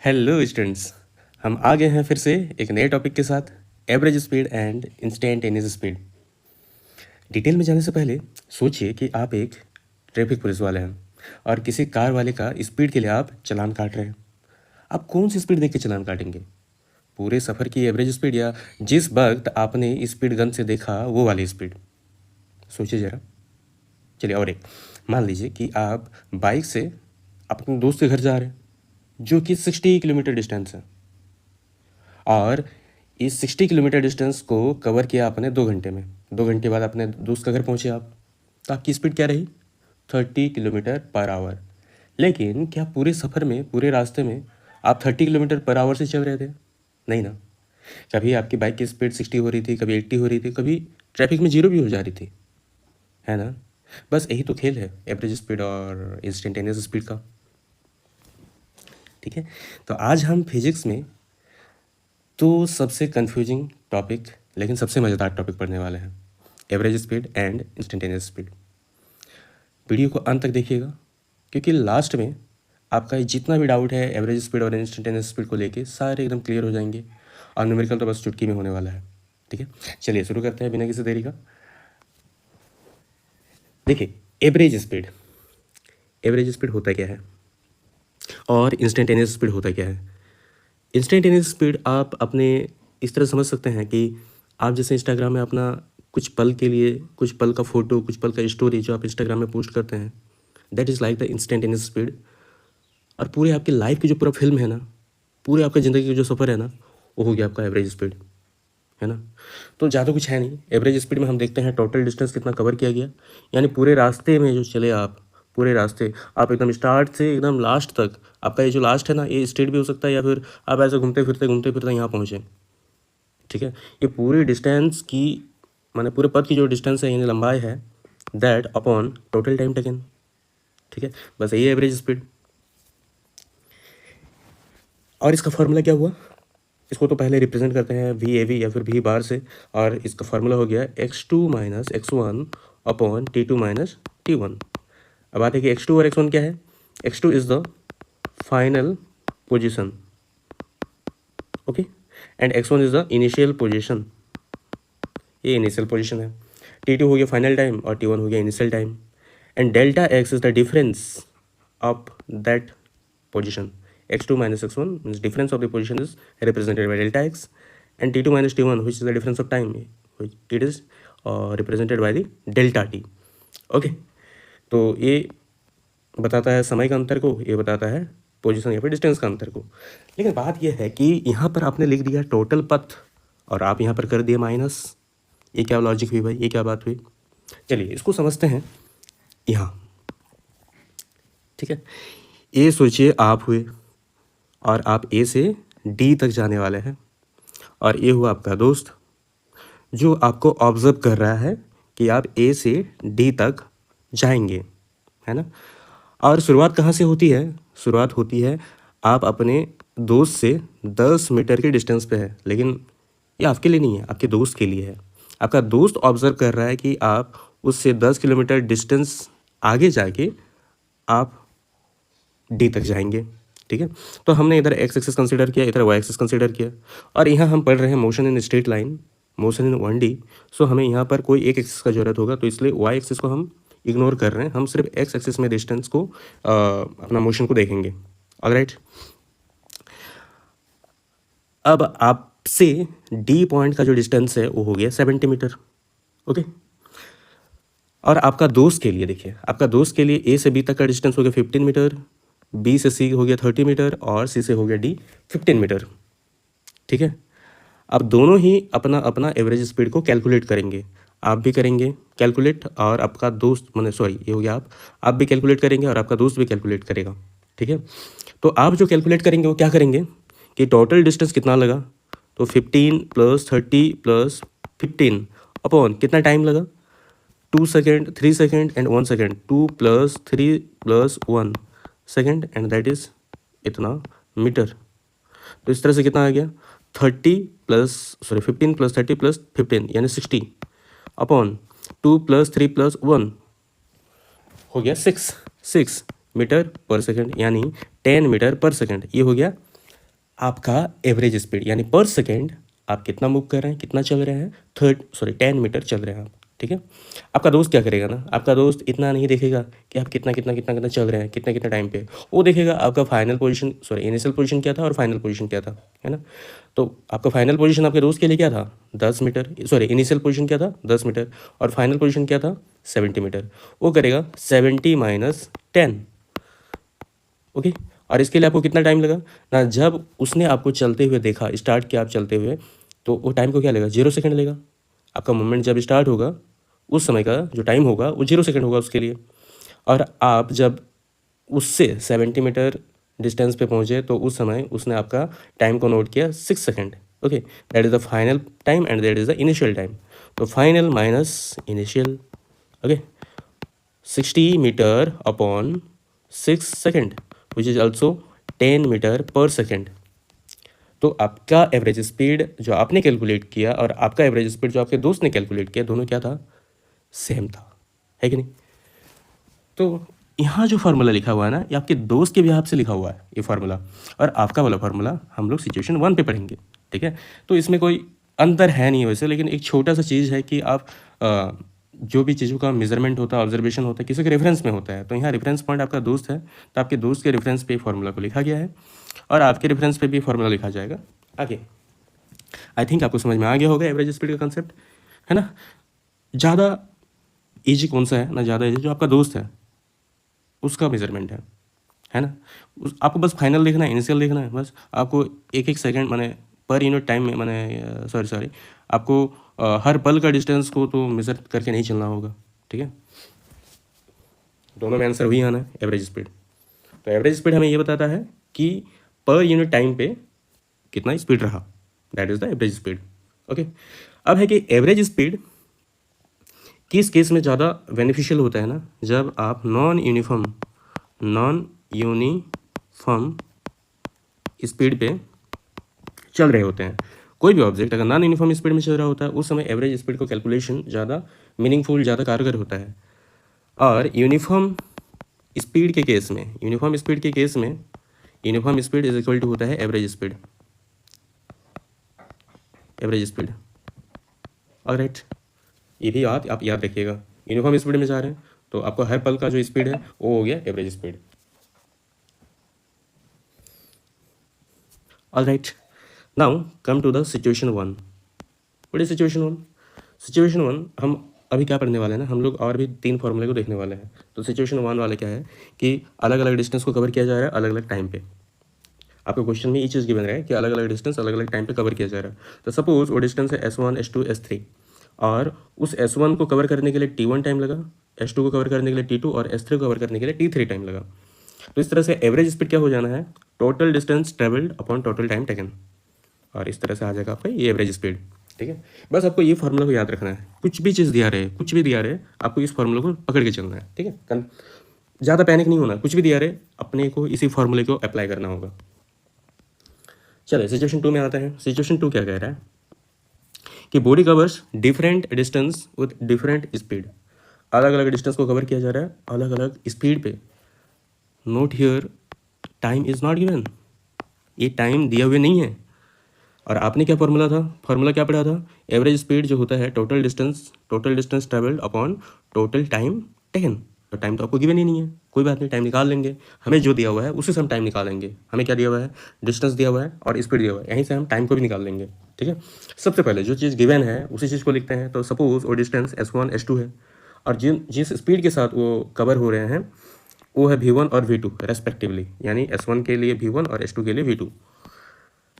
Hello students. हम आ गए हैं फिर से एक नए टॉपिक के साथ, average speed and instantaneous speed. Detail में जाने से पहले सोचिए कि आप एक ट्रैफिक पुलिस वाले हैं और किसी कार वाले का स्पीड के लिए आप चालान काट रहे हैं। आप कौन सी स्पीड देख के चालान काटेंगे? पूरे सफ़र की एवरेज स्पीड या जिस वक्त आपने स्पीड गन से देखा वो वाली स्पीड? सोचिए ज़रा। चलिए और एक, मान लीजिए कि आप बाइक से अपने दोस्त के घर जा रहे हैं जो कि 60 किलोमीटर डिस्टेंस है, और इस 60 किलोमीटर डिस्टेंस को कवर किया आपने 2 घंटे में। 2 घंटे बाद अपने दोस्त का घर पहुंचे आप, तो आपकी स्पीड क्या रही? 30 किलोमीटर पर आवर। लेकिन क्या पूरे सफ़र में, पूरे रास्ते में आप 30 किलोमीटर पर आवर से चल रहे थे? नहीं ना। कभी आपकी बाइक की स्पीड 60 हो रही थी, कभी 80 हो रही थी, कभी ट्रैफिक में 0 भी हो जा रही थी, है ना। बस यही तो खेल है एवरेज स्पीड और इंस्टेंटेनियस स्पीड का। ठीक है, तो आज हम फिजिक्स में तो सबसे कंफ्यूजिंग टॉपिक लेकिन सबसे मज़ेदार टॉपिक पढ़ने वाले हैं, average speed and instantaneous speed. Video को अंत तक देखिएगा, क्योंकि लास्ट में आपका जितना भी डाउट है एवरेज स्पीड और इंस्टेंटेनियस स्पीड को लेके सारे एकदम क्लियर हो जाएंगे, और न्यूमेरिकल तो बस चुटकी में होने वाला है। ठीक है, चलिए शुरू करते हैं बिना किसी देरी का। देखिए, एवरेज स्पीड होता क्या है और इंस्टेंटेनियस स्पीड होता क्या है। इंस्टेंटेनियस स्पीड आप अपने इस तरह समझ सकते हैं कि आप जैसे इंस्टाग्राम में अपना कुछ पल के लिए, कुछ पल का फ़ोटो, कुछ पल का स्टोरी जो आप इंस्टाग्राम में पोस्ट करते हैं, that is like the instantaneous speed. और पूरे आपकी लाइफ की जो पूरा फिल्म है ना, पूरे आपकी ज़िंदगी का जो सफ़र है ना, वो हो गया आपका एवरेज स्पीड, है ना। तो ज़्यादा कुछ है नहीं। एवरेज स्पीड में हम देखते हैं टोटल डिस्टेंस कितना कवर किया गया, यानी पूरे रास्ते में जो चले आप, पूरे रास्ते आप एकदम स्टार्ट से एकदम लास्ट तक, आपका ये जो लास्ट है ना, ये स्ट्रेट भी हो सकता है या फिर आप ऐसे घूमते फिरते यहाँ पहुँचे। ठीक है, ये पूरी डिस्टेंस की, माने पूरे पथ की जो डिस्टेंस है यानी लंबाई है, that upon total time taken. ठीक है, बस यही एवरेज स्पीड। और इसका फार्मूला क्या हुआ? इसको तो पहले रिप्रेजेंट करते हैं VAV या फिर V बार से, और इसका फार्मूला हो गया x2 minus x1 upon T2 minus T1। अब बात है कि x2 और x1 क्या है। x2 is the final position, okay, and x1 is the initial position, ये इनिशियल पोजिशन है। T2 हो गया फाइनल टाइम और T1 हो गया initial time, and delta x is the difference of that position. x2 minus x1 means difference of the position is represented by delta x, and T2 minus T1 which is the difference of time, which it is represented by the delta t। Okay, तो ये बताता है समय का अंतर को, ये बताता है पोजीशन या फिर डिस्टेंस का अंतर को। लेकिन बात यह है कि यहाँ पर आपने लिख दिया टोटल पथ और आप यहाँ पर कर दिए माइनस। ये क्या लॉजिक हुई भाई, ये क्या बात हुई? चलिए इसको समझते हैं यहाँ। ठीक है, ये सोचिए आप हुए और आप A से D तक जाने वाले हैं, और ये हुआ आपका दोस्त जो आपको ऑब्जर्व कर रहा है कि आप A से D तक जाएंगे, है ना। और शुरुआत कहाँ से होती है? शुरुआत होती है आप अपने दोस्त से 10 मीटर के डिस्टेंस पे है, लेकिन ये आपके लिए नहीं है, आपके दोस्त के लिए है। आपका दोस्त ऑब्जर्व कर रहा है कि आप उससे 10 किलोमीटर डिस्टेंस आगे जाके आप D तक जाएंगे। ठीक है, तो हमने इधर x एक्सिस कंसिडर किया, इधर y एक्सिस कंसिडर किया, और यहाँ हम पढ़ रहे हैं motion in straight line, motion in 1D। सो हमें यहाँ पर कोई एक एक्सिस का जरूरत होगा, तो इसलिए y एक्सिस को हम इग्नोर कर रहे हैं, हम सिर्फ x एक्सिस में डिस्टेंस को अपना मोशन को देखेंगे। ऑलराइट, अब आपसे D पॉइंट का जो डिस्टेंस है वो हो गया 70 मीटर। ओके, और आपका दोस्त के लिए देखिए, आपका दोस्त के लिए A से B तक का डिस्टेंस हो गया 15 मीटर, B से C हो गया 30 मीटर, और C से हो गया D 15 मीटर। ठीक है, अब दोनों ही अपना अपना एवरेज स्पीड को कैलकुलेट करेंगे। आप भी करेंगे कैलकुलेट, और आपका दोस्त, मैंने सॉरी ये हो गया आप भी कैलकुलेट करेंगे और आपका दोस्त भी कैलकुलेट करेगा। ठीक है, तो आप जो कैलकुलेट करेंगे वो क्या करेंगे कि टोटल डिस्टेंस कितना लगा, तो 15 + 30 + 15 अपॉन कितना टाइम लगा, 2 second, 3 second and 1 second, 2 + 3 + 1 second, and that is इतना मीटर। तो इस तरह से कितना आ गया, 15 + 30 + 15 यानी 60 अपॉन 2 + 3 + 1 हो गया 6 मीटर पर सेकेंड, यानी 10 मीटर पर सेकेंड। ये हो गया आपका एवरेज स्पीड यानी पर सेकेंड आप कितना मूव कर रहे हैं, कितना चल रहे हैं, 10 मीटर चल रहे हैं आप, ठीक है। आपका दोस्त क्या करेगा ना, आपका दोस्त इतना नहीं देखेगा कि आप कितना कितना कितना कितना चल रहे हैं, कितना कितना टाइम पे, वो देखेगा आपका final position, sorry initial position क्या था और फाइनल पोजीशन क्या था, है ना। तो आपका फाइनल पोजीशन आपके दोस्त के लिए क्या था, 10 मीटर, सॉरी इनिशियल पोजीशन क्या था 10 मीटर, और फाइनल पोजीशन क्या था 70 मीटर। वो करेगा 70 माइनस 10, ओके। और इसके लिए आपको कितना टाइम लगा ना, जब उसने आपको चलते हुए देखा, स्टार्ट किया आप चलते हुए, तो वो टाइम को क्या लेगा, 0 सेकेंड लेगा। आपका मूवमेंट जब स्टार्ट होगा उस समय का जो टाइम होगा वो 0 सेकेंड होगा उसके लिए। और आप जब उससे 70 मीटर डिस्टेंस पे पहुँचे तो उस समय उसने आपका टाइम को नोट किया 6 second, okay. That is the final time and that is the initial time. तो final minus initial, okay, 60 metre upon 6 second which is also 10 metre per second. तो आपका एवरेज स्पीड जो आपने कैलकुलेट किया और आपका एवरेज स्पीड जो आपके दोस्त ने कैलकुलेट किया, दोनों क्या था, सेम था, है कि नहीं। तो यहाँ जो फार्मूला लिखा हुआ है ना, ये आपके दोस्त के बिहाफ से लिखा हुआ है ये फार्मूला, और आपका वाला फार्मूला हम लोग सिचुएशन 1 पे पढ़ेंगे, ठीक है। तो इसमें कोई अंतर है नहीं वैसे, लेकिन एक छोटा सा चीज़ है कि आप जो भी चीज़ों का मेजरमेंट होता है, ऑब्जर्वेशन होता है, किसी के रेफरेंस में होता है। तो यहाँ रेफरेंस पॉइंट आपका दोस्त है, तो आपके दोस्त के रेफरेंस पे फार्मूला को लिखा गया है, और आपके रेफरेंस पे भी फार्मूला लिखा जाएगा आगे। आई थिंक आपको समझ में आ गया होगा एवरेज स्पीड का कंसेप्ट, है ना। ज़्यादा ईजी कौन सा है ना, ज़्यादा ईजी जो आपका दोस्त है उसका मेजरमेंट है ना। आपको बस फाइनल देखना है, इनिशियल देखना है, बस आपको एक एक सेकंड माने पर यूनिट टाइम में, माने सॉरी आपको हर पल का डिस्टेंस को तो मेज़र करके नहीं चलना होगा, ठीक है। दोनों में आंसर वही आना है, एवरेज स्पीड। तो एवरेज स्पीड हमें ये बताता है कि पर यूनिट टाइम पे कितना स्पीड रहा, that is the average speed, okay. अब है कि एवरेज स्पीड किस केस में ज़्यादा बेनिफिशियल होता है ना, जब आप नॉन यूनिफॉर्म स्पीड पे चल रहे होते हैं। कोई भी ऑब्जेक्ट अगर नॉन यूनिफॉर्म स्पीड में चल रहा होता है उस समय एवरेज स्पीड को कैलकुलेशन ज़्यादा मीनिंगफुल, ज़्यादा कारगर होता है। और यूनिफॉर्म स्पीड के केस में, uniform speed is equal to होता है एवरेज स्पीड, ऑलराइट। ये भी आप याद रखिएगा, यूनिफॉर्म स्पीड में जा रहे हैं तो आपको हर पल का जो स्पीड है वो हो गया average speed, alright. Now come to the situation 1। What is situation 1? Situation 1 हम अभी क्या पढ़ने वाले हैं ना, हम लोग और भी 3 फॉर्मूले को देखने वाले हैं। तो सिचुएशन 1 वाले क्या है कि अलग अलग डिस्टेंस को कवर किया जा रहा है अलग अलग टाइम पे। आपके क्वेश्चन में ये चीज़ गिवन रहा है कि अलग अलग डिस्टेंस अलग अलग टाइम पे कवर किया जा रहा है। तो सपोज वो डिस्टेंस है S1 S2 S3, और उस S1 को कवर करने के लिए T1 टाइम लगा, S2 को कवर करने के लिए T2 और S3 को कवर करने के लिए T3 टाइम लगा। तो इस तरह से एवरेज स्पीड क्या हो जाना है, total distance travelled upon total time taken, और इस तरह से आ जाएगा आपका ये एवरेज स्पीड, ठीक है। बस आपको ये फार्मूला को याद रखना है, कुछ भी चीज़ दिया रहे, कुछ भी दिया रहे, आपको इस फार्मूला को पकड़ के चलना है, ठीक है। ज़्यादा पैनिक नहीं होना, कुछ भी दिया रहे अपने को इसी फार्मूले को अप्लाई करना होगा। चलिए सिचुएशन 2 में आता है। सिचुएशन 2 क्या कह रहा है कि body covers different distance with different speed, अलग अलग डिस्टेंस को कवर किया जा रहा है अलग अलग स्पीड पे। Note here time is not given, ये टाइम दिया हुए नहीं है। और आपने क्या फार्मूला था, फार्मूला क्या पढ़ा था, एवरेज स्पीड जो होता है total distance travelled upon total time taken. तो टाइम तो आपको गिवन ही नहीं है, कोई बात नहीं, टाइम निकाल लेंगे। हमें जो दिया हुआ है उसी से हम टाइम निकालेंगे। हमें क्या दिया हुआ है, डिस्टेंस दिया हुआ है और स्पीड दिया हुआ है, यहीं से हम टाइम को भी निकाल लेंगे, ठीक है। सबसे पहले जो चीज़ गिवन है उसी चीज़ को लिखते हैं। तो सपोज वो डिस्टेंस S1 S2 है, और जिस स्पीड के साथ वो कवर हो रहे हैं वो है V1 और V2 रेस्पेक्टिवली, यानी S1 के लिए V1 और S2 के लिए V2।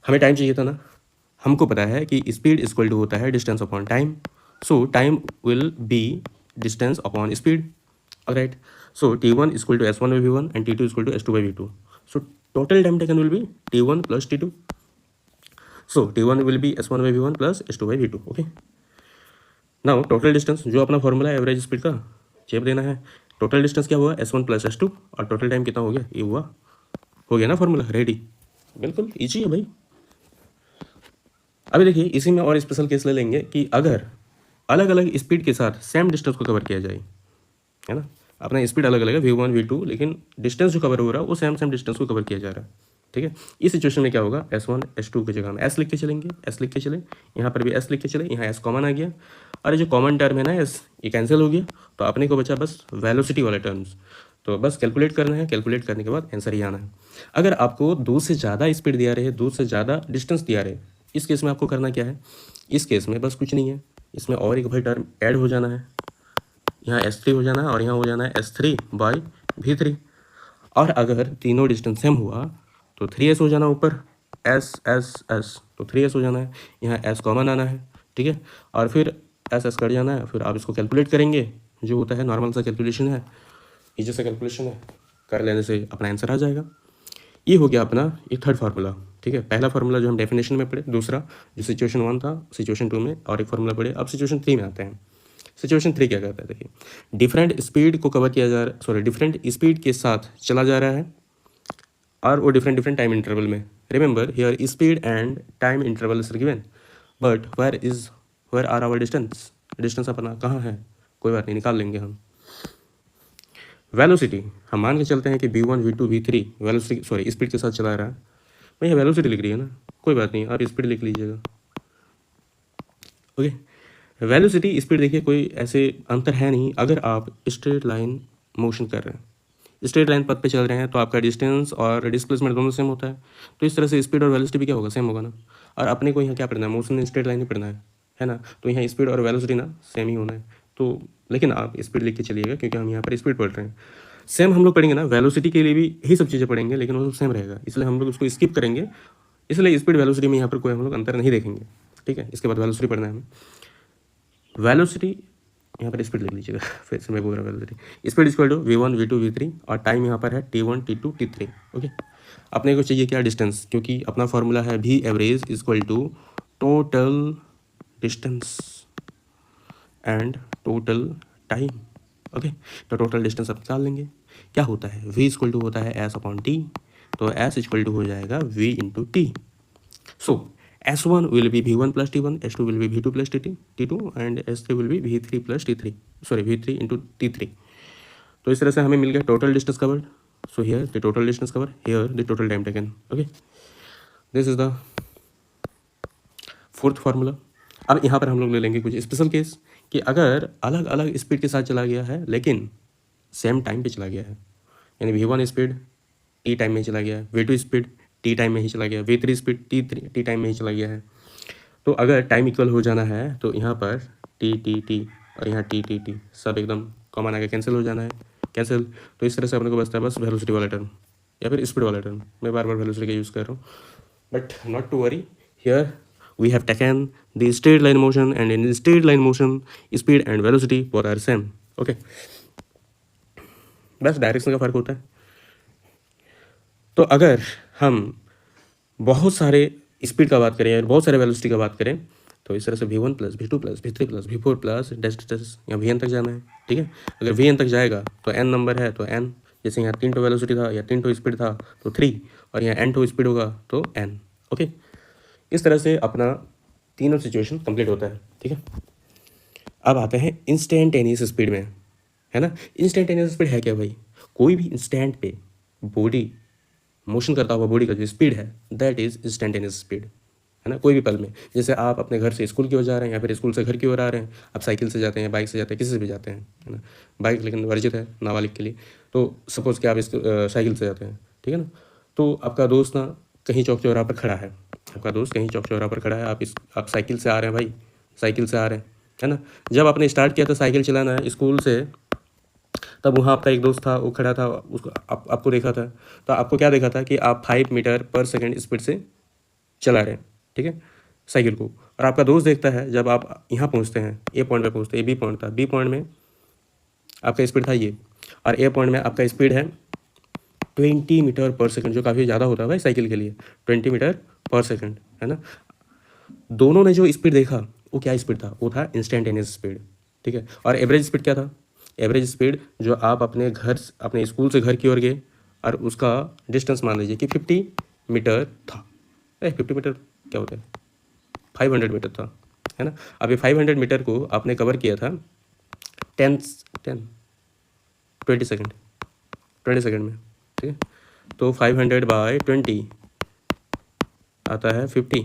हमें टाइम चाहिए था ना, हमको पता है कि स्पीड इक्वल टू होता है distance upon time, so time will be distance upon speed, alright. So T1 equal to S1 by V1 and T2 equal to S2 by V2। So total time taken will be T1 plus T2। So T1 will be S1 by V1 plus S2 by V2, okay. Now total distance जो अपना formula है average speed का चेप देना है। Total distance क्या हुआ, S1 plus S2, और total time कितना हो गया, ये हुआ, हो गया ना फॉर्मूला रेडी। बिल्कुल ईजी है भाई। अभी देखिए इसी में और स्पेशल केस ले लेंगे कि अगर अलग अलग स्पीड के साथ सेम डिस्टेंस को कवर किया जाए, है ना। अपना स्पीड अलग अलग है V1 V2, लेकिन डिस्टेंस जो कवर हो रहा है वो सेम डिस्टेंस को कवर किया जा रहा है, ठीक है। इस सिचुएशन में क्या होगा, S1 S2 की जगह हम S लिख के चलेंगे, S लिख के चले, यहाँ पर भी S लिख के चले, यहाँ S कॉमन आ गया, और ये जो कॉमन टर्म है ना S, ये कैंसिल हो गया, तो अपने को बचा बस वेलोसिटी वाले टर्म्स। तो बस कैलकुलेट करना है, कैलकुलेट करने के बाद आंसर ही आना है। अगर आपको 2 से ज़्यादा स्पीड दिया रहे, 2 से ज़्यादा डिस्टेंस दिया रहे, इस केस में आपको करना क्या है, इस केस में बस कुछ नहीं है, इसमें और एक भाई टर्म ऐड हो जाना है, यहाँ S3 हो जाना है और यहाँ हो जाना है S3/V3। और अगर तीनों डिस्टेंस सेम हुआ तो 3S हो जाना ऊपर, S तो 3S हो जाना है, यहाँ S कॉमन आना है, ठीक है, और फिर S कट जाना है, फिर आप इसको कैलकुलेट करेंगे, जो होता है नॉर्मल सा कैलकुलेशन है, इजी सा कैलकुलेशन है, कर लेने से अपना आंसर आ जाएगा। ये हो गया अपना ये थर्ड फार्मूला, ठीक है। पहला फार्मूला जो हम डेफिनेशन में पढ़े, दूसरा जो सिचुएशन 1 था, सिचुएशन 2 में और एक फार्मूला पढ़े। अब सिचुएशन 3 में आते हैं। सिचुएशन 3 क्या करता है, देखिए, डिफरेंट स्पीड को कवर किया जा रहा, सॉरी डिफरेंट स्पीड के साथ चला जा रहा है और वो डिफरेंट टाइम इंटरवल में। Remember here speed and time interval is given, but where are our distance, distance अपना कहाँ है, कोई बात नहीं, निकाल लेंगे हम। वेलोसिटी हम मान के चलते हैं कि V1 V2 V3 velocity, sorry speed के साथ चला रहा है, मैं यहाँ वेलोसिटी लिख रही है ना, कोई बात नहीं, आप स्पीड लिख लीजिएगा, ओके। वेलोसिटी स्पीड देखिए कोई ऐसे अंतर है नहीं, अगर आप स्ट्रेट लाइन मोशन कर रहे हैं, स्ट्रेट लाइन पथ पे चल रहे हैं, तो आपका डिस्टेंस और डिस्प्लेसमेंट दोनों सेम होता है, तो इस तरह से स्पीड और वेलोसिटी भी क्या होगा, सेम होगा ना। और अपने को यहाँ क्या पढ़ना है, मोशन स्ट्रेट लाइन ही पढ़ना है ना, तो यहाँ स्पीड और वेलोसिटी ना सेम ही होना है। तो लेकिन आप स्पीड लिख के चलिएगा क्योंकि हम यहाँ पर स्पीड पढ़ रहे हैं। सेम हम लोग पढ़ेंगे ना, वेलोसिटी के लिए भी यही सब चीज़ें पढ़ेंगे, लेकिन वो सेम रहेगा, इसलिए हम लोग उसको स्किप करेंगे, इसलिए स्पीड वेलोसिटी में यहाँ पर कोई हम लोग अंतर नहीं देखेंगे, ठीक है। इसके बाद वेलोसिटी पढ़ना है हमें। वेलोसिटी यहाँ पर स्पीड लिख लीजिएगा, फिर से मैं बोल रहा हूँ velocity, speed equal to V1 V2 V3 और टाइम यहाँ पर है T1 T2 T3, ओके। अपने को चाहिए क्या, डिस्टेंस, क्योंकि अपना फॉर्मूला है V average equal to total distance and total time, okay. तो टोटल डिस्टेंस आप निकाल लेंगे, क्या होता है, V इक्वल टू होता है S/T, तो S इक्वल टू हो जाएगा V into T। So S1 will be V1 plus T1, S2 will be V2 plus T2 and S3 will be V3 plus T3, sorry V3 into T3। तो इस तरह से हमें मिल गया total distance covered. So here the total distance cover, here the total time taken, okay. This is the fourth formula. अब यहाँ पर हम लोग ले लेंगे कुछ स्पेशल केस कि अगर अलग अलग स्पीड के साथ चला गया है लेकिन सेम टाइम पे चला गया है, यानी V1 स्पीड T टाइम में चला गया है, V2 स्पीड T टाइम में ही चला गया, V3 स्पीड T टाइम में ही चला गया है। तो अगर टाइम इक्वल हो जाना है तो यहाँ पर T और यहाँ T सब एकदम कॉमन आगे कैंसिल हो जाना है, कैंसिल। तो इस तरह से अपने को बचता है बस वेलोसिटी वाला टर्म या फिर स्पीड वाला टर्म, मैं बार बार वेलोसिटी का यूज़ कर रहा हूँ, but not to worry, here we have taken the straight line motion and in straight line motion speed and velocity both are same, okay. बस डायरेक्शन का फर्क होता है। तो अगर हम बहुत सारे स्पीड का बात करें या बहुत सारे वेलोसिटी का बात करें तो इस तरह से V1 plus V2 plus V3 plus V4 plus डेस या Vn तक जाना है, ठीक है। अगर Vn तक जाएगा तो n नंबर है तो n, जैसे यहाँ 3 वेलोसिटी था या 3 स्पीड था तो 3, और यहाँ n स्पीड होगा तो n, ओके। इस तरह से अपना तीनों सिचुएशन कंप्लीट होता है, ठीक है। अब आते हैं इंस्टेंटेनियस स्पीड में, है ना। इंस्टेंटेनियस स्पीड है क्या भाई, कोई भी इंस्टेंट पे बॉडी मोशन करता हुआ बॉडी का जो स्पीड है दैट इज इंस्टेंटेनियस स्पीड, है ना। कोई भी पल में, जैसे आप अपने घर से स्कूल की ओर जा रहे हैं या फिर स्कूल से घर की ओर आ रहे हैं, आप साइकिल से जाते हैं, बाइक से जाते हैं, किसी से भी जाते हैं, है ना। बाइक लेकिन वर्जित है नाबालिग के लिए, तो सपोज़ कि आप साइकिल से जाते हैं, ठीक है ना। तो आपका दोस्त ना कहीं चौक चौराहा पर खड़ा है, आपका दोस्त कहीं चौक चौराहा पर खड़ा है, आप साइकिल से आ रहे हैं भाई, साइकिल से आ रहे हैं, है ना। जब आपने स्टार्ट किया था साइकिल चलाना स्कूल से, तब वहाँ आपका एक दोस्त था, वो खड़ा था, उसको आपको देखा था, तो आपको क्या देखा था कि आप 5 मीटर पर सेकेंड स्पीड से चला रहे हैं, ठीक है, साइकिल को। और आपका दोस्त देखता है जब आप यहाँ पहुँचते हैं, ए पॉइंट पे पहुँचते हैं, बी पॉइंट था, बी पॉइंट में आपका स्पीड था ये, और ए पॉइंट में आपका स्पीड है 20 मीटर पर सेकेंड, जो काफ़ी ज़्यादा होता है भाई साइकिल के लिए, 20 मीटर पर सेकेंड, है ना। दोनों ने जो स्पीड देखा वो क्या स्पीड था, वो था इंस्टेंटेनियस स्पीड, ठीक है। और एवरेज स्पीड क्या था, एवरेज स्पीड जो आप अपने स्कूल से घर की ओर गए और उसका डिस्टेंस मान लीजिए कि 50 मीटर था, 50 मीटर क्या होता है, 500 मीटर था, है ना। अब ये 500 मीटर को आपने कवर किया था 20 सेकेंड में, ठीक है। तो 500 बाय 20 आता है 25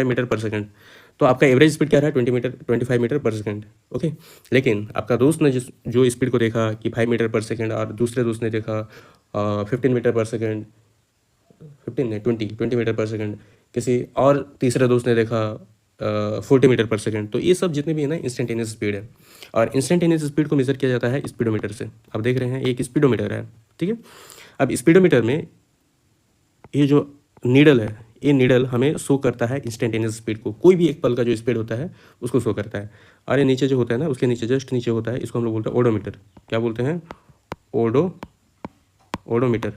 मीटर पर सेकंड। तो आपका एवरेज स्पीड क्या रहा है 25 मीटर पर सेकंड। ओके, लेकिन आपका दोस्त ने जो स्पीड को देखा कि 5 मीटर पर सेकंड, और दूसरे दोस्त ने देखा 15 मीटर पर सेकंड, 15 नहीं 20 मीटर पर सेकंड, किसी और तीसरे दोस्त ने देखा 40 मीटर पर सेकंड। तो ये सब जितने भी है ना इंस्टेंटेनियस स्पीड है, और इंस्टेंटेनियस स्पीड को मेजर किया जाता है स्पीडोमीटर से। आप देख रहे हैं एक स्पीडोमीटर है, ठीक है। अब स्पीडोमीटर में ये जो नीडल है, ये नीडल हमें शो करता है इंस्टेंटेनियस स्पीड को, कोई भी एक पल का जो स्पीड होता है उसको शो करता है। और ये नीचे जो होता है ना, उसके नीचे जस्ट नीचे होता है, इसको हम लोग बोलते हैं ओडोमीटर। क्या बोलते हैं? ओडोमीटर।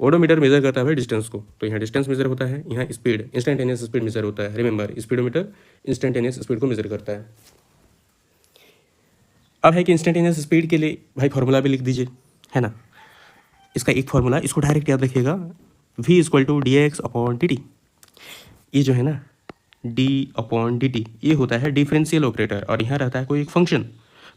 ओडोमीटर मेजर करता है डिस्टेंस को। तो यहाँ डिस्टेंस मेजर होता है, यहाँ स्पीड, इंस्टेंटेनियस स्पीड मेजर होता है। रिमेंबर, स्पीडोमीटर इंस्टेंटेनियस स्पीड को मेजर करता है। अब है कि इंस्टेंटेनियस स्पीड के लिए भाई फॉर्मूला भी लिख दीजिए, है ना। इसका एक फॉर्मूला, इसको डायरेक्ट याद रखिएगा, v equal to d x upon d t. ये जो है ना d अपॉन डी टी, ये होता है डिफरेंशियल ऑपरेटर, और यहाँ रहता है कोई एक फंक्शन।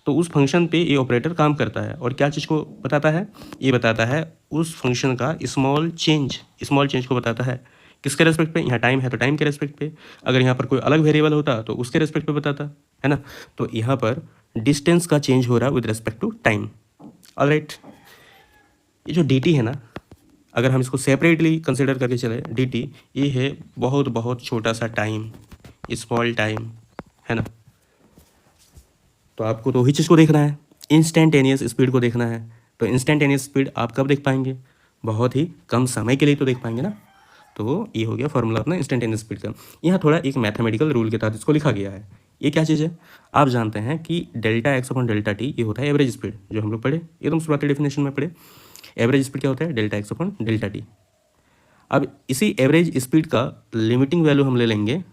तो उस फंक्शन पे ये ऑपरेटर काम करता है, और क्या चीज़ को बताता है? ये बताता है उस फंक्शन का स्मॉल चेंज को बताता है। किसके रेस्पेक्ट पे? यहाँ टाइम है तो टाइम के रेस्पेक्ट पे। अगर यहाँ पर कोई अलग वेरिएबल होता तो उसके रेस्पेक्ट पे बताता, है ना। तो यहाँ पर डिस्टेंस का चेंज हो रहा है with respect to time. Alright, ये जो डी टी है ना, अगर हम इसको सेपरेटली कंसिडर करके चले, डी टी ये है बहुत बहुत छोटा सा टाइम, स्मॉल टाइम, है ना। तो आपको तो वही चीज़ को देखना है, इंस्टेंटेनियस स्पीड को देखना है। तो इंस्टेंटेनियस स्पीड आप कब देख पाएंगे? बहुत ही कम समय के लिए तो देख पाएंगे ना। तो ये हो गया फॉर्मूला अपना इंस्टेंटेनियस स्पीड का। यहाँ थोड़ा एक मैथमेटिकल रूल के तहत इसको लिखा गया है। ये क्या चीज़ है? आप जानते हैं कि delta x upon delta T ये होता है एवरेज स्पीड, जो हम लोग पढ़े एकदम शुरुआती डेफिनेशन में पढ़े। एवरेज स्पीड क्या होता है? Delta x upon delta T. अब इसी एवरेज स्पीड का लिमिटिंग वैल्यू हम ले लेंगे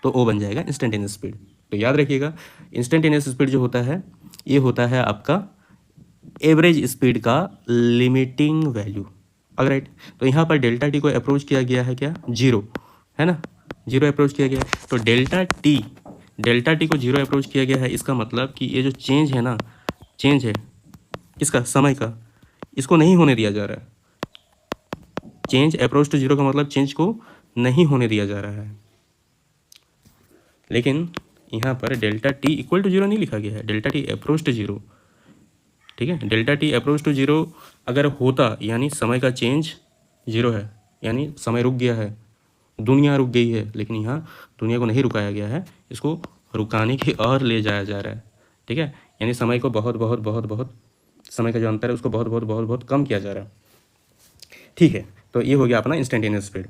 तो वो बन जाएगा इंस्टेंटेनियस स्पीड। तो याद रखिएगा, इंस्टेंटेनियस स्पीड जो होता है ये होता है आपका एवरेज स्पीड का लिमिटिंग वैल्यू। ऑलराइट, तो यहाँ पर डेल्टा टी को अप्रोच किया गया है क्या? जीरो, है ना, जीरो अप्रोच किया गया है। तो डेल्टा टी को जीरो अप्रोच किया गया है, इसका मतलब कि ये जो चेंज है ना, चेंज है इसका समय का, इसको नहीं होने दिया जा रहा है। चेंज अप्रोच टू जीरो का मतलब चेंज को नहीं होने दिया जा रहा है। लेकिन यहाँ पर delta t equal to zero नहीं लिखा गया है, delta t approach to zero, ठीक है। Delta t approach to zero अगर होता यानी समय का चेंज जीरो है, यानी समय रुक गया है, दुनिया रुक गई है। लेकिन यहाँ दुनिया को नहीं रुकाया गया है, इसको रुकाने की और ले जाया जा रहा है, ठीक है। यानी समय को बहुत बहुत बहुत बहुत समय का जो अंतर है उसको बहुत बहुत बहुत बहुत कम किया जा रहा है, ठीक है। तो ये हो गया अपना इंस्टेंटेनियस स्पीड,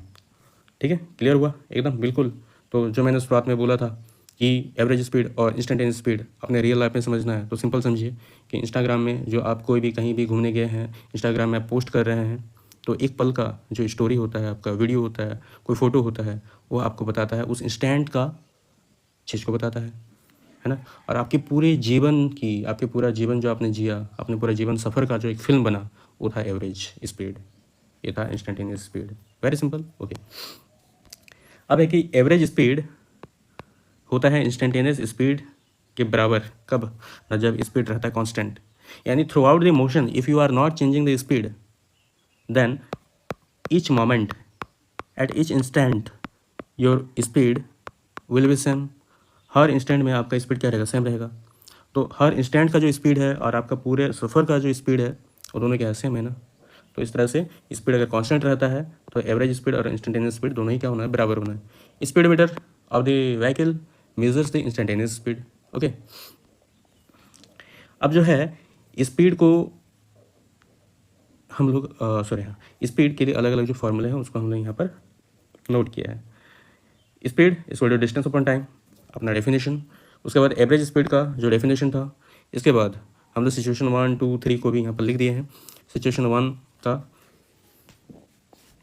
ठीक है। क्लियर हुआ एकदम बिल्कुल। तो जो मैंने शुरुआत में बोला था कि एवरेज स्पीड और इंस्टेंटेनियस स्पीड अपने रियल लाइफ में समझना है, तो सिंपल समझिए कि इंस्टाग्राम में जो आप कोई भी कहीं भी घूमने गए हैं, इंस्टाग्राम में आप पोस्ट कर रहे हैं, तो एक पल का जो स्टोरी होता है, आपका वीडियो होता है, कोई फ़ोटो होता है, वो आपको बताता है उस इंस्टेंट का चीज़ को बताता है ना। और आपके पूरे जीवन की, आपके पूरा जीवन जो आपने जिया, अपने पूरा जीवन सफ़र का जो एक फिल्म बना, वो था एवरेज स्पीड, ये था instantaneous speed. Very simple, okay. अब है कि एवरेज स्पीड होता है इंस्टेंटेनियस स्पीड के बराबर कब? ना जब स्पीड रहता है कांस्टेंट, यानी throughout the motion if you are not changing the speed then each moment at each instant your speed will be same. हर इंस्टेंट में आपका स्पीड क्या रहेगा? सेम रहेगा। तो हर इंस्टेंट का जो स्पीड है और आपका पूरे सफ़र का जो स्पीड है वो दोनों क्या है? सेम है ना। तो इस तरह से स्पीड अगर कांस्टेंट रहता है तो एवरेज स्पीड और इंस्टेंटेनियस स्पीड दोनों ही क्या होना है? बराबर होना है। Speedometer of the vehicle measures the instantaneous speed, okay. अब जो है स्पीड को हम लोग स्पीड के लिए अलग अलग जो फॉर्मूले हैं उसको हमने यहाँ पर नोट किया है। Speed equal to distance upon time, अपना डेफिनेशन। उसके बाद एवरेज स्पीड का जो डेफिनेशन था, इसके बाद हम लोग सिचुएशन 1, 2, 3 को भी यहाँ पर लिख दिए हैं। सिचुएशन 1 का,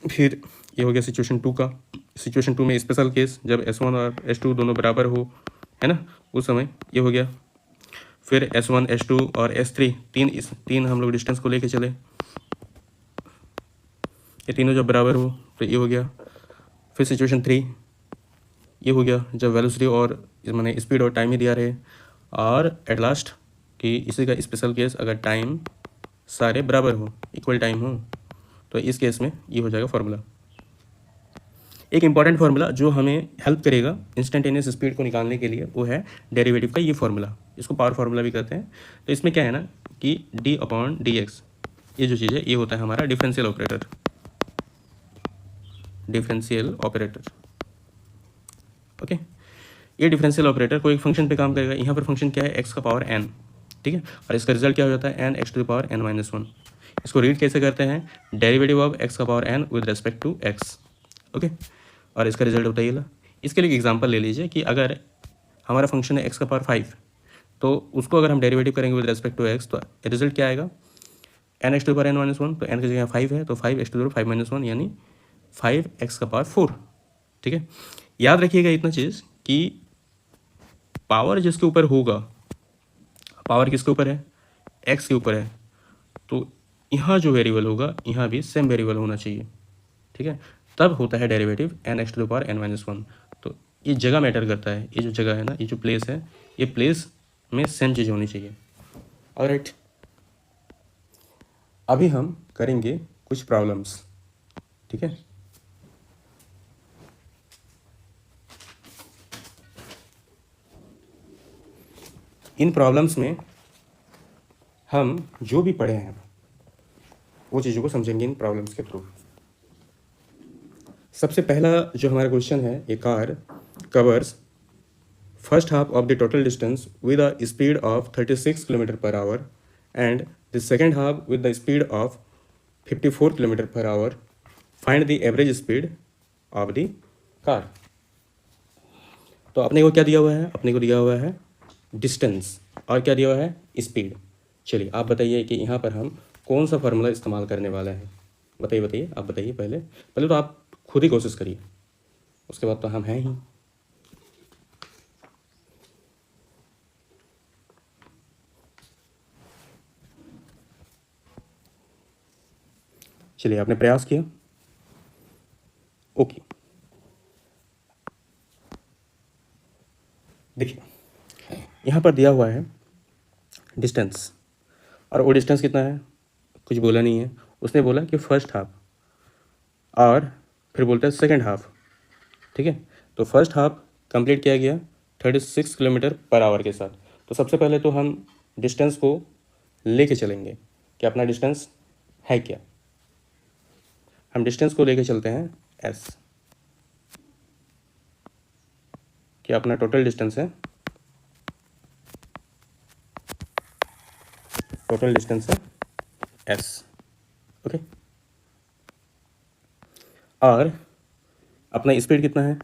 फिर ये हो गया सिचुएशन 2 का। सिचुएशन 2 में स्पेशल केस जब S1 और S2 दोनों बराबर हो, है ना, उस समय ये हो गया। फिर S1, S2 और S3 तीन हम लोग डिस्टेंस को लेके चले, ये तीनों जब बराबर हो तो ये हो गया। फिर सिचुएशन 3 ये हो गया जब वेलोसिटी और मैंने स्पीड और टाइम ही दिया रहे। और एट लास्ट कि इसी का स्पेशल केस अगर टाइम सारे बराबर हो, इक्वल टाइम हो, तो तो इस केस में ये हो जाएगा फार्मूला। एक इंपॉर्टेंट फार्मूला जो हमें हेल्प करेगा इंस्टेंटेनियस स्पीड को निकालने के लिए, वो है डेरिवेटिव का ये फार्मूला, इसको पावर फार्मूला भी कहते हैं। तो इसमें क्या है ना कि d/dx ये जो चीज़ है ये होता है हमारा differential operator, differential operator. Okay, ये डिफरेंशियल ऑपरेटर कोई एक फंक्शन पे काम करेगा। यहाँ पर फंक्शन क्या है, एक्स का पावर n, ठीक है, और इसका रिजल्ट क्या हो जाता है n x to the power n-1। इसको रीड कैसे करते हैं, डेरिवेटिव ऑफ x का power n with respect to x। Okay, और इसका रिजल्ट होता है ये ला। इसके लिए एग्जांपल ले लीजिए कि अगर हमारा फंक्शन है x का पावर 5, तो उसको अगर हम डेरिवेटिव करेंगे विद रेस्पेक्ट टू x तो रिजल्ट क्या आएगा, n x to the power n-1, तो n की जगह 5 है तो 5x टू द पावर 5-1 यानी 5x का पावर 4। ठीक है, याद रखिएगा इतना चीज़ कि पावर जिसके ऊपर होगा, पावर किसके ऊपर है, x के ऊपर है, तो यहाँ जो वेरिएबल होगा यहाँ भी सेम वेरिएबल होना चाहिए। ठीक है, तब होता है derivative n x to the power n-1। तो ये जगह मैटर करता है, ये जो जगह है ना, ये जो प्लेस है, ये प्लेस में सेम चीज़ होनी चाहिए। ऑलराइट, अभी हम करेंगे कुछ प्रॉब्लम्स। ठीक है, इन प्रॉब्लम्स में हम जो भी पढ़े हैं वो चीज़ों को समझेंगे इन प्रॉब्लम्स के थ्रू। सबसे पहला जो हमारा क्वेश्चन है, a car covers first half of the total distance with a speed of 36 kilometre per hour and the second half with the speed of 54 kilometre per hour. Find the average speed of the car. तो अपने को क्या दिया हुआ है, अपने को दिया हुआ है डिस्टेंस और क्या दिया हुआ है, स्पीड। चलिए आप बताइए कि यहाँ पर हम कौन सा फार्मूला इस्तेमाल करने वाला है, बताइए बताइए, आप बताइए। पहले तो आप खुद ही कोशिश करिए, उसके बाद तो हम हैं ही। चलिए, आपने प्रयास किया, ओके। देखिए यहाँ पर दिया हुआ है डिस्टेंस, और वो डिस्टेंस कितना है कुछ बोला नहीं है। उसने बोला कि फर्स्ट हाफ और फिर बोलता है सेकेंड हाफ। ठीक है, तो फर्स्ट हाफ कंप्लीट किया गया 36 किलोमीटर पर आवर के साथ। तो सबसे पहले तो हम डिस्टेंस को लेके चलेंगे कि अपना डिस्टेंस है क्या। हम डिस्टेंस को लेके चलते हैं s, कि अपना टोटल डिस्टेंस है, टोटल डिस्टेंस है s। ओके, और अपना स्पीड कितना है,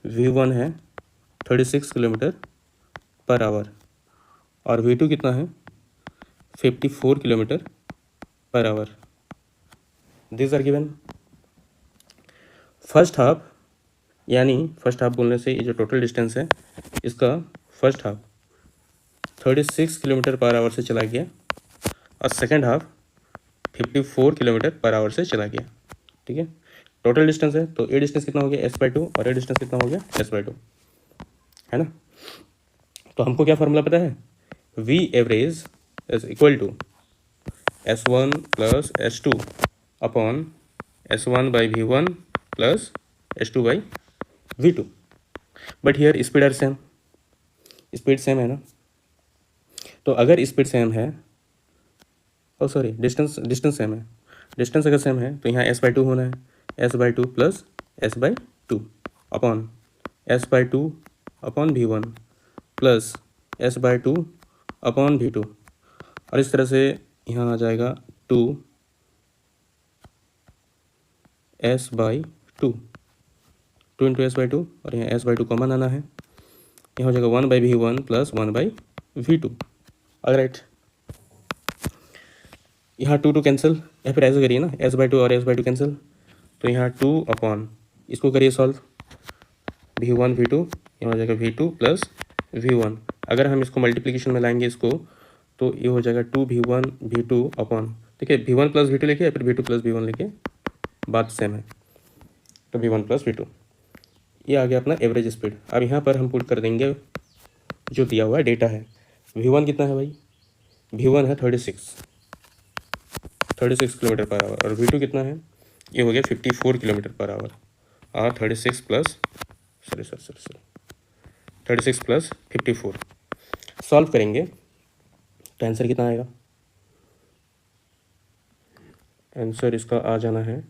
v1 है 36 किलोमीटर पर आवर और v2 कितना है 54 kilometre per hour. This are given. First half, यानी फर्स्ट हाफ बोलने से ये जो टोटल डिस्टेंस है इसका first half 36 kilometre per hour से चला गया और second half 54 kilometre per hour से चला गया। ठीक है, टोटल डिस्टेंस है तो ये डिस्टेंस कितना हो गया s/2 और ये डिस्टेंस कितना हो गया s/2, है ना। तो हमको क्या फार्मूला पता है, v average is equal to s1 plus s2 upon s1 by v1 plus s2 by v2। But here speed are same, speed same है ना। तो अगर स्पीड सेम है, ओ सॉरी डिस्टेंस सेम है, डिस्टेंस अगर same है तो यहाँ s/2 होना है, s/2 plus s/2 upon s/2 upon v1 plus s/2 upon v2, और इस तरह से यहाँ आ जाएगा 2s/2, 2 इंटू s/2 और यहाँ s/2 कॉमन आना है, यहाँ हो जाएगा 1/v1 प्लस 1/v2। ऑलराइट, यहाँ 2 कैंसिल, या फिर ऐसे करिए ना, s/2 और s/2 कैंसिल, तो यहाँ 2 अपॉन इसको करिए सॉल्व, v1 v2, यहाँ हो जाएगा v2 प्लस v1। अगर हम इसको मल्टीप्लिकेशन में लाएंगे इसको, तो ये हो जाएगा 2v1 v2 अपॉन, देखिए v1 प्लस v2 लिखे या फिर v2 प्लस v1 लिखे, बात सेम है, तो v1 प्लस v2। ये आ गया अपना एवरेज स्पीड। अब यहाँ पर हम पुट कर देंगे जो दिया हुआ डेटा है। v1 कितना है भाई, v1 है 36 किलोमीटर पर आवर और v2 कितना है ये हो गया 54 किलोमीटर पर आवर, और 36 प्लस 54 सॉल्व करेंगे तो आंसर कितना आएगा? आंसर इसका आ जाना है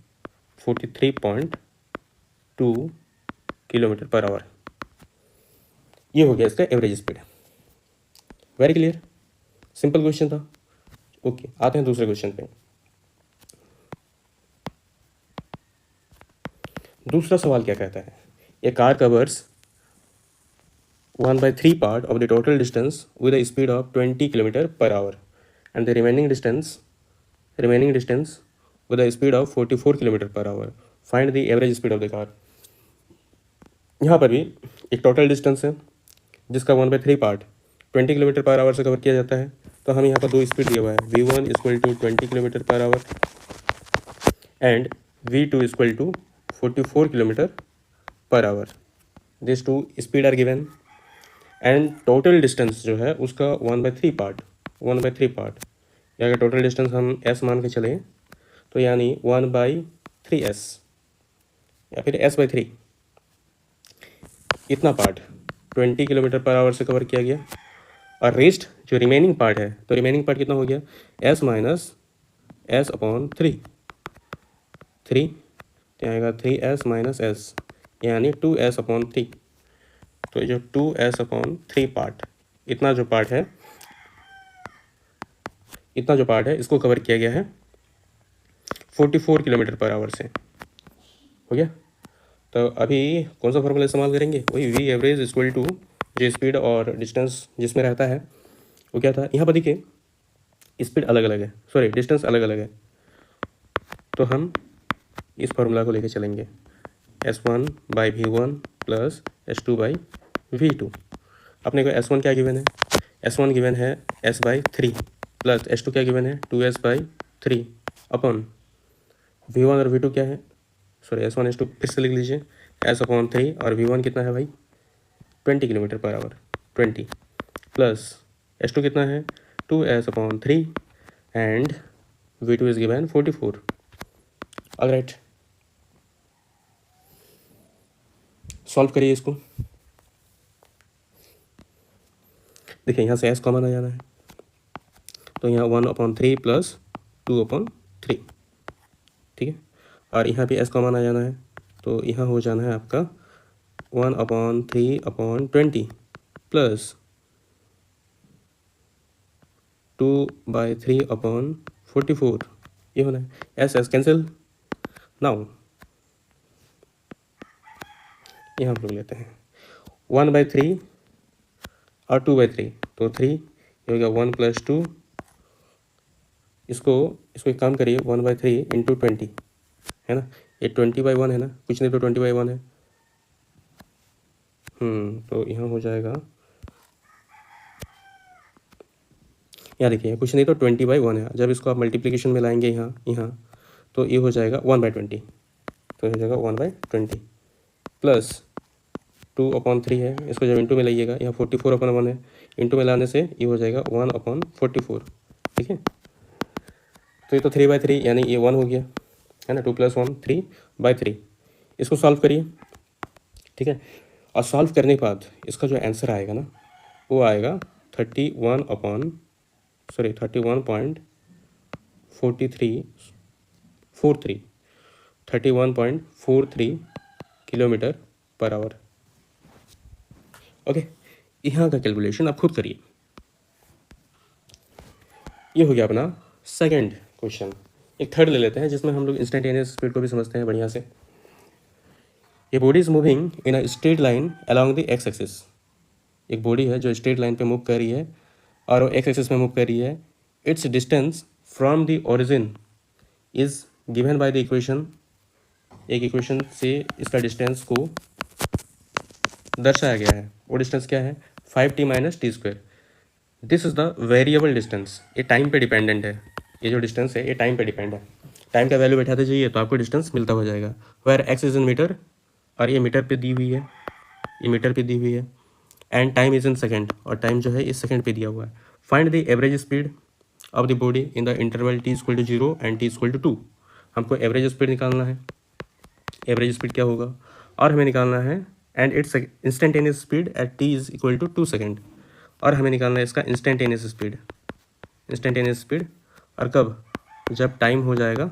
43.2 किलोमीटर पर आवर। ये हो गया इसका average speed. Very clear, simple question था। ओके, आते हैं दूसरे क्वेश्चन पे। दूसरा सवाल क्या कहता है? A car covers 1/3 part of the total distance with a speed of 20 kilometer per hour and the remaining distance with a speed of 44 kilometer per hour. Find the average speed of the car. यहाँ पर भी एक total distance है जिसका 1/3 part 20 kilometre per hour से cover किया जाता है। तो हम यहाँ पर दो स्पीड दिया हुआ है, v1 equal to 20 kilometre per hour and v2 equal to 44 kilometre per hour. This two speed are given and total distance जो है उसका 1/3 पार्ट या अगर टोटल डिस्टेंस हम s मान के चले तो यानी 1/3s या फिर s/3, इतना पार्ट 20 किलोमीटर पर आवर से कवर किया गया। और रेस्ट जो रिमेनिंग पार्ट है, तो रिमेनिंग पार्ट कितना हो गया? s माइनस s अपॉन 3 तो आएगा 3s माइनस s यानी 2s अपॉन 3। तो ये जो 2s अपॉन 3 पार्ट, इतना जो पार्ट है इसको कवर किया गया है 44 किलोमीटर पर आवर से। हो गया। तो अभी कौन सा फॉर्मूला इस्तेमाल करेंगे? वही v एवरेज इक्वल टू जो स्पीड और डिस्टेंस जिसमें रहता है वो क्या था? यहाँ पर देखिए स्पीड अलग अलग है, सॉरी डिस्टेंस अलग अलग है, तो हम इस फार्मूला को लेके चलेंगे s1/v1 प्लस s2/v2। अपने को s1 क्या गिवन है? s1 गिवन है s/3 प्लस s2 क्या गिवन है? 2s/3 अपॉन v1 और v2 क्या है? सॉरी s1 s2 फिर से लिख लीजिए, s अपॉन 3 और v1 कितना है भाई? 20 kilometre per our 20 plus s2 कितना है? 2s upon 3 and v2 is given 44। Alright, solve करिए इसको। देखिए यहाँ से s कॉमन आ जाना है, तो यहाँ 1/3 प्लस 2/3, ठीक है। और यहाँ पे s कॉमन आ जाना है, तो यहाँ हो जाना है आपका 1/3/20 प्लस 2/3/44, ये होना है। s कैंसिल नाउ, यहाँ हम लोग लेते हैं 1/3 और 2/3, तो 3, ये हो गया 1 + 2, इसको एक काम करिए 1/3 इंटू 20 है ना, ये 20/1 है ना, कुछ नहीं तो 20/1 है। तो यहाँ हो जाएगा, यहाँ देखिए कुछ नहीं तो 20/1 है। जब इसको आप मल्टीप्लिकेशन में लाएंगे यहाँ तो ये हो जाएगा 1/20, तो हो जाएगा 1/20 प्लस 2/3 है, इसको जब इंटू में लाइएगा यहाँ 44/1 है, इंटू में लाने से ये हो जाएगा 1/44, ठीक है। तो ये तो 3/3 यानी ये 1 हो गया है ना, 2 + 1 3/3। इसको सॉल्व करिए, ठीक है। और सॉल्व करने के बाद इसका जो आंसर आएगा ना वो आएगा 31.43 किलोमीटर पर आवर। ओके, यहाँ का कैलकुलेशन आप खुद करिए। ये हो गया अपना सेकंड क्वेश्चन। एक थर्ड ले लेते हैं जिसमें हम लोग इंस्टेंटेनियस स्पीड को भी समझते हैं बढ़िया से। ये body is moving in a straight line along the x axis. एक बॉडी है जो स्ट्रेट लाइन पे मूव कर रही है और वो एक्स एक्सिस में मूव कर रही है। It's distance from the origin is given by the equation. एक इक्वेशन से इसका डिस्टेंस को दर्शाया गया है। वो डिस्टेंस क्या है? 5t - t²। This is the variable distance. ये टाइम पे डिपेंडेंट है। ये जो डिस्टेंस है ये टाइम पे डिपेंड है। टाइम का वैल्यू बैठाते जाइए तो आपको डिस्टेंस मिलता हो जाएगा। Where x is in metre, और ये मीटर पे दी हुई है, ये मीटर पे दी हुई है। And time is in second, और टाइम जो है इस सेकेंड पे दिया हुआ है। Find the average speed of the body in the interval t = 0 and t = 2। हमको एवरेज स्पीड निकालना है, एवरेज स्पीड क्या होगा, और हमें निकालना है and its instantaneous speed at t is equal to 2 second, और हमें निकालना है इसका इंस्टेंटेनियस स्पीड, इंस्टेंटेनियस स्पीड, और कब, जब टाइम हो जाएगा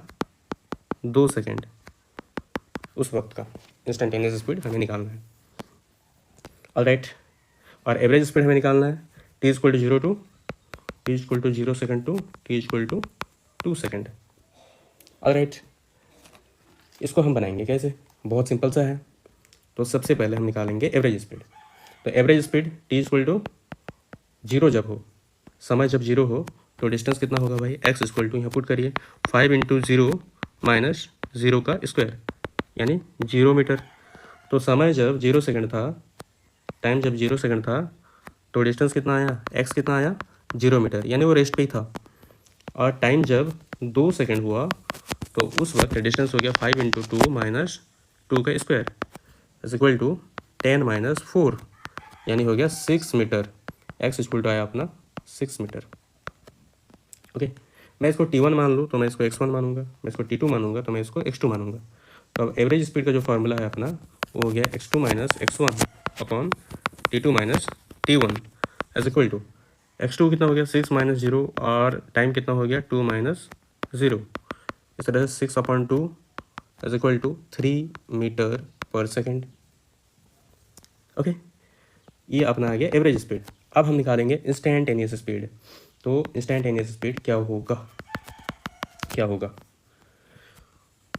2 सेकेंड, उस वक्त का इंस्टेंटेनियस स्पीड हमें निकालना है। ऑलराइट, और एवरेज स्पीड हमें निकालना है t is equal to 0 to t is equal to 0 second to t is equal to 2 second. Alright, इसको हम बनाएंगे कैसे, बहुत सिंपल सा है। तो सबसे पहले हम निकालेंगे एवरेज स्पीड। तो average speed t is equal to 0 जब हो, समय जब 0 हो, तो डिस्टेंस कितना होगा भाई, एक्स इक्वल टू, यहाँ पुट करिए 5 इंटू 0 माइनस 0 का स्क्वायर, यानी 0 मीटर। तो समय जब 0 सेकंड था, टाइम जब 0 सेकंड था, तो डिस्टेंस कितना आया, एक्स कितना आया, 0 मीटर, यानी वो रेस्ट पे ही था। और टाइम जब 2 सेकंड हुआ, तो उस वक्त डिस्टेंस हो गया 5 इंटू 2 माइनस 2 का square is equal to 10 minus 4, यानी हो गया 6 मीटर। एक्स इक्वल टू आया अपना 6 मीटर। ओके, मैं इसको T1 मान लूँ तो मैं इसको x1 मानूंगा, मैं इसको T2 मानूंगा तो मैं इसको x2 मानूंगा। तो अब एवरेज स्पीड का जो फार्मूला है अपना, वो हो गया x2 minus x1 upon T2 minus T1 is equal to, x2 कितना हो गया 6 माइनस 0, और टाइम कितना हो गया 2 माइनस 0, इस तरह से 6 अपॉन 2 is equal to 3 metre per second. Okay, ये अपना आ गया एवरेज स्पीड। अब हम निकालेंगे इंस्टेंटेनियस स्पीड। तो इंस्टेंटेनियस स्पीड क्या होगा, क्या होगा,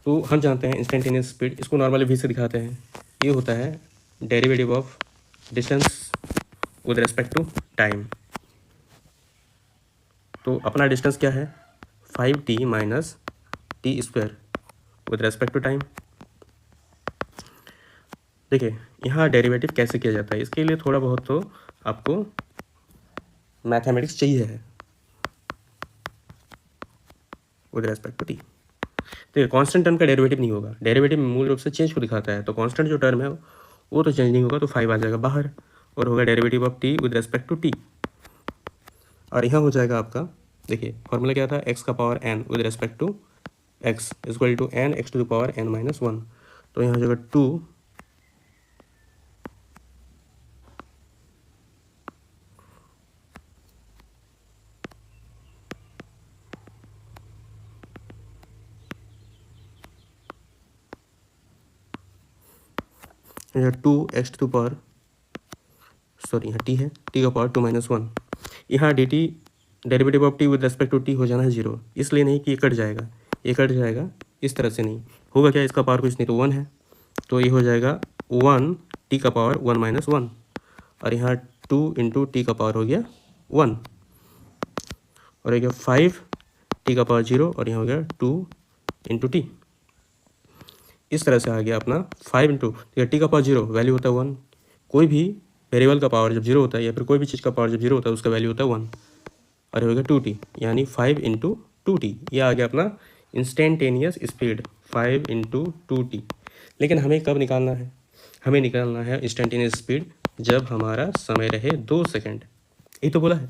तो हम जानते हैं इंस्टेंटेनियस स्पीड, इसको नॉर्मली v से दिखाते हैं। ये होता है derivative of distance with respect to time. तो अपना डिस्टेंस क्या है, 5t minus t square with respect to time. देखिए यहाँ डेरिवेटिव कैसे किया जाता है, इसके लिए थोड़ा बहुत तो आपको मैथमेटिक्स चाहिए है विद रेस्पेक्ट टू टी। देखिए कांस्टेंट टर्म का डेरिवेटिव नहीं होगा, डेरिवेटिव मूल रूप से चेंज को दिखाता है। तो कांस्टेंट जो टर्म है वो तो चेंज नहीं होगा, तो 5 आ जाएगा बाहर, और होगा derivative of t with respect to t. और यहाँ हो जाएगा आपका, देखिए फॉर्मूला क्या था, एक्स का power n with respect to x equal to n x to the power n minus 1। तो यहाँ हो जाएगा 2 2x टू पावर, सॉरी यहाँ t है, t का पावर 2 माइनस 1। यहाँ dt derivative of t with respect to t हो जाना है 0, इसलिए नहीं कि ये कट जाएगा, ये कट जाएगा, इस तरह से नहीं होगा। क्या, इसका पावर कुछ नहीं तो 1 है, तो ये हो जाएगा 1 t का पावर 1 माइनस 1, और यहाँ 2 इंटू टी का पावर हो गया 1, और हो गया 5 t का पावर 0, और यहाँ हो गया 2 इंटू टी। इस तरह से आ गया अपना 5 इंटू टी का पावर 0, वैल्यू होता है 1। कोई भी वेरिएबल का पावर जब 0 होता है, या फिर कोई भी चीज़ का पावर जब 0 होता है, उसका वैल्यू होता है 1, और ये हो गया 2t, यानी 5 इंटू 2t। ये आ गया अपना इंस्टेंटेनियस स्पीड 5 इंटू 2t। लेकिन हमें कब निकालना है, हमें निकालना है इंस्टेंटेनियस स्पीड जब हमारा समय रहे 2 सेकेंड, यही तो बोला है।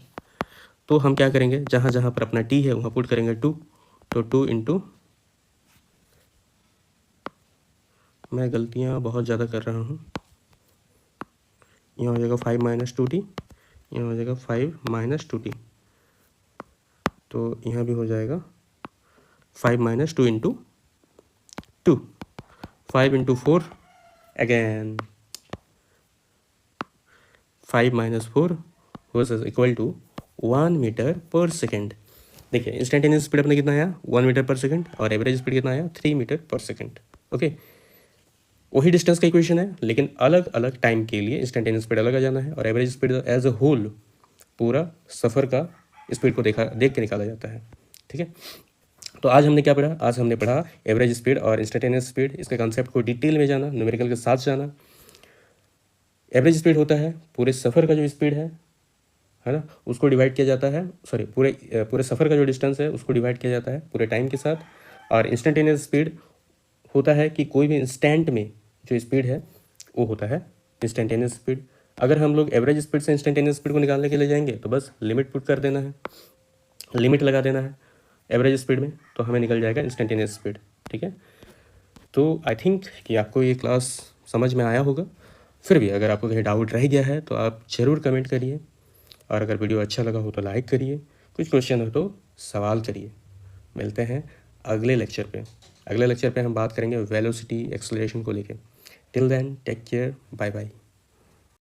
तो हम क्या करेंगे, जहाँ जहाँ पर अपना t है वहाँ पुट करेंगे 2, तो 2 इंटू, मैं गलतियाँ बहुत ज़्यादा कर रहा हूँ, यहाँ हो जाएगा 5 माइनस 2t, यहाँ हो जाएगा 5 माइनस 2t, तो यहाँ भी हो जाएगा 5 minus 2 into 2, 5 into 4 again 5 minus 4 versus equal to 1 metre per second. देखिए इंस्टेंटेनियस स्पीड अपने कितना आया 1 मीटर पर सेकेंड, और एवरेज स्पीड कितना आया 3 मीटर पर सेकेंड। ओके, वही डिस्टेंस का इक्वेशन है, लेकिन अलग अलग टाइम के लिए इंस्टेंटेनियस स्पीड अलग आ जाना है, और average speed as a whole पूरा सफ़र का स्पीड को देख के निकाला जाता है। ठीक है, तो आज हमने क्या पढ़ा, आज हमने पढ़ा एवरेज स्पीड और इंस्टेंटेनियस स्पीड, इसके कंसेप्ट को डिटेल में जाना, न्यूमेरिकल के साथ जाना। एवरेज स्पीड होता है पूरे सफ़र का जो स्पीड है ना, उसको डिवाइड किया जाता है, सॉरी पूरे सफ़र का जो डिस्टेंस है उसको डिवाइड किया जाता है पूरे टाइम के साथ। और इंस्टेंटेनियस स्पीड होता है कि कोई भी इंस्टेंट में जो स्पीड है वो होता है इंस्टेंटेनियस स्पीड। अगर हम लोग एवरेज स्पीड से इंस्टेंटेनियस स्पीड को निकालने के लिए जाएंगे तो बस लिमिट पुट कर देना है, लिमिट लगा देना है एवरेज स्पीड में, तो हमें निकल जाएगा इंस्टेंटेनियस स्पीड। ठीक है। ठीक है। तो आई थिंक कि आपको ये क्लास समझ में आया होगा। फिर भी अगर आपको कहीं डाउट रह गया है तो आप ज़रूर कमेंट करिए, और अगर वीडियो अच्छा लगा हो तो लाइक करिए, कुछ क्वेश्चन हो तो सवाल करिए। मिलते हैं अगले लेक्चर पे। अगले लेक्चर पे हम बात करेंगे वेलोसिटी एक्सेलरेशन को लेके। Till then take care, bye bye.